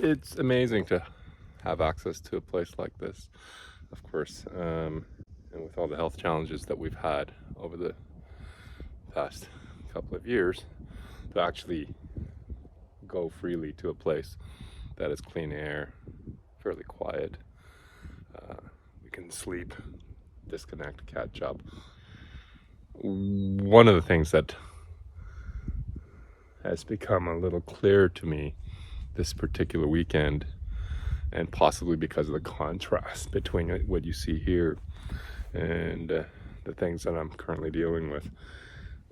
it's amazing to have access to a place like this, of course, and with all the health challenges that we've had over the past couple of years, to actually go freely to a place that is clean air, fairly quiet. We can sleep, disconnect, catch up. One of the things that has become a little clear to me this particular weekend, and possibly because of the contrast between what you see here and the things that I'm currently dealing with,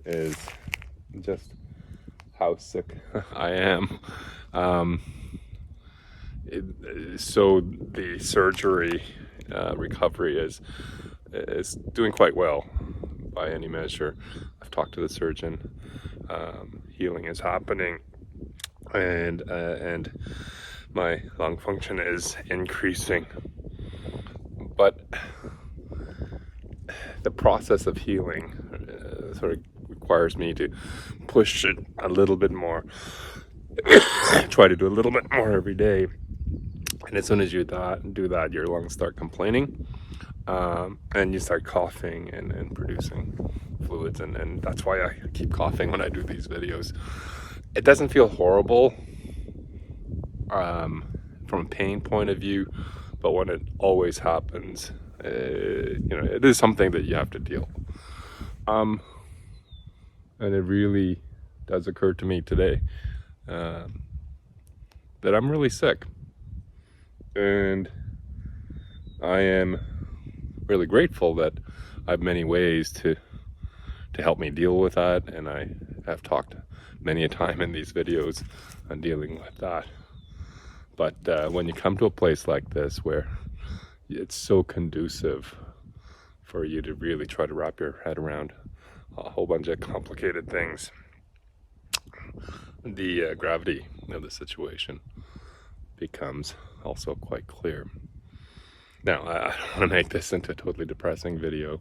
is just how sick I am. So the surgery recovery is doing quite well by any measure. I've talked to the surgeon. Healing is happening, and my lung function is increasing. But the process of healing sort of requires me to push it a little bit more, try to do a little bit more every day. And as soon as you do that, your lungs start complaining, and you start coughing and producing fluids, and that's why I keep coughing when I do these videos. It doesn't feel horrible from a pain point of view, but when it always happens, it is something that you have to deal. And it really does occur to me today that I'm really sick, and I am really grateful that I have many ways to help me deal with that, and I have talked many a time in these videos on dealing with that. But when you come to a place like this where it's so conducive for you to really try to wrap your head around a whole bunch of complicated things, the gravity of the situation becomes also quite clear. Now, I don't want to make this into a totally depressing video,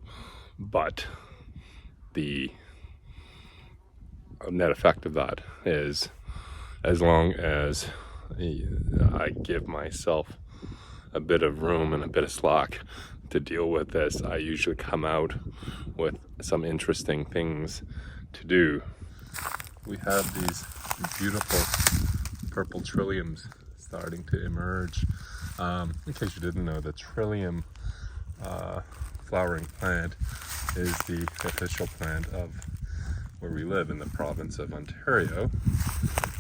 but the net effect of that is, as long as I give myself a bit of room and a bit of slack to deal with this, I usually come out with some interesting things to do. We have these beautiful purple trilliums starting to emerge. In case you didn't know, the trillium flowering plant is the official plant of where we live in the province of Ontario,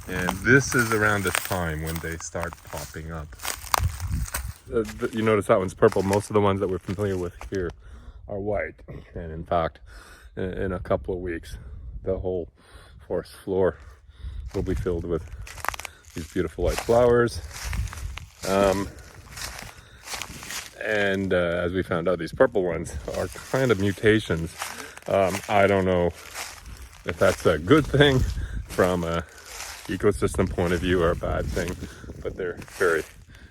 and this is around the time when they start popping up. You notice that one's purple. Most of the ones that we're familiar with here are white, and in fact, in a couple of weeks, the whole forest floor will be filled with these beautiful white flowers. And as we found out, these purple ones are kind of mutations. I don't know if that's a good thing from an ecosystem point of view or a bad thing, but they're very,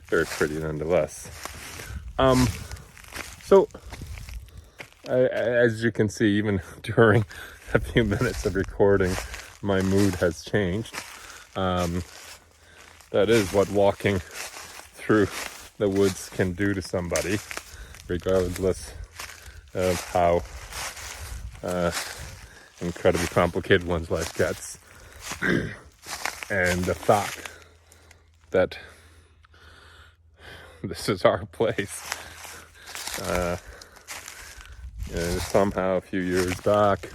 very pretty nonetheless. So as you can see, even during a few minutes of recording, my mood has changed. That is what walking through the woods can do to somebody, regardless of how incredibly complicated one's life gets. And the fact that this is our place. Somehow a few years back,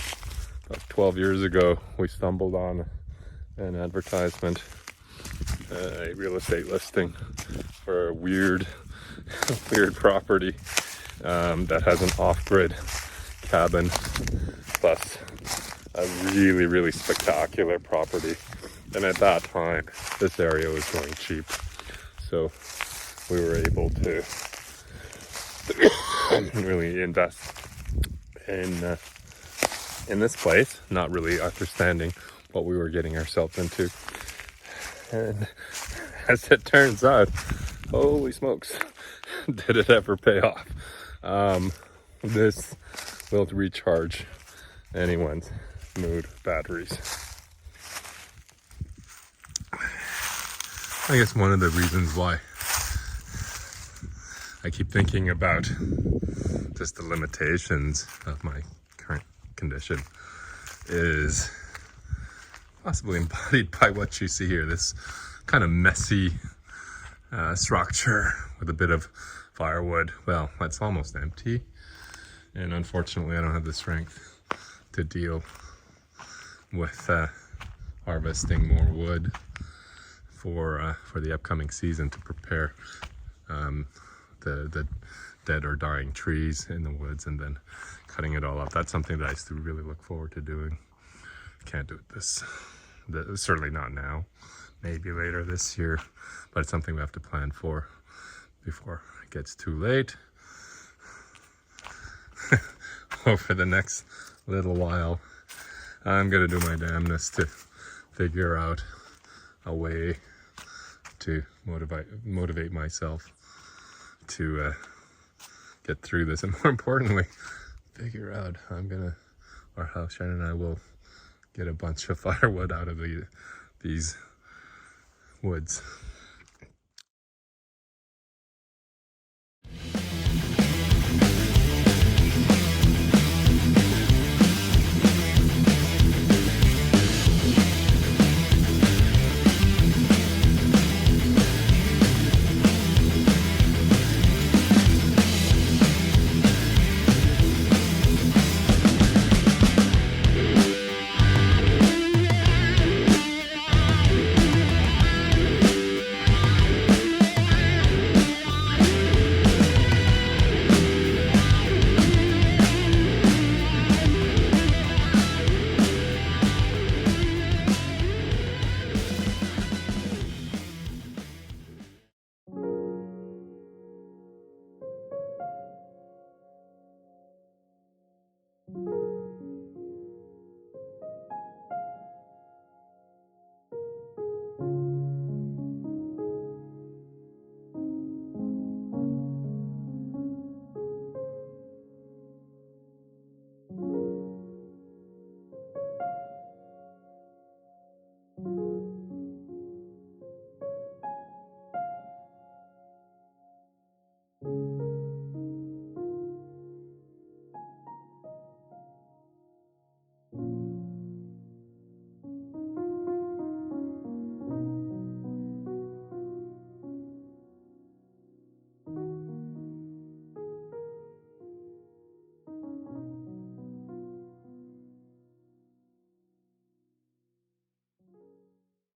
about 12 years ago, we stumbled on an advertisement, a real estate listing for a weird property that has an off-grid cabin plus a really, really spectacular property. And at that time, this area was going cheap, so we were able to really invest in this place, not really understanding what we were getting ourselves into. And as it turns out, holy smokes, did it ever pay off. This will recharge anyone's mood batteries. I guess one of the reasons why I keep thinking about just the limitations of my current condition is possibly embodied by what you see here. This kind of messy structure with a bit of firewood. Well, that's almost empty. And unfortunately, I don't have the strength to deal with harvesting more wood for the upcoming season to prepare the dead or dying trees in the woods and then cutting it all up. That's something that I used to really look forward to doing. Can't do it certainly not now. Maybe later this year, but it's something we have to plan for before it gets too late. Over the next little while, I'm gonna do my damnedest to figure out a way to motivate myself to get through this, and more importantly, figure out how Shannon and I will get a bunch of firewood out of these woods.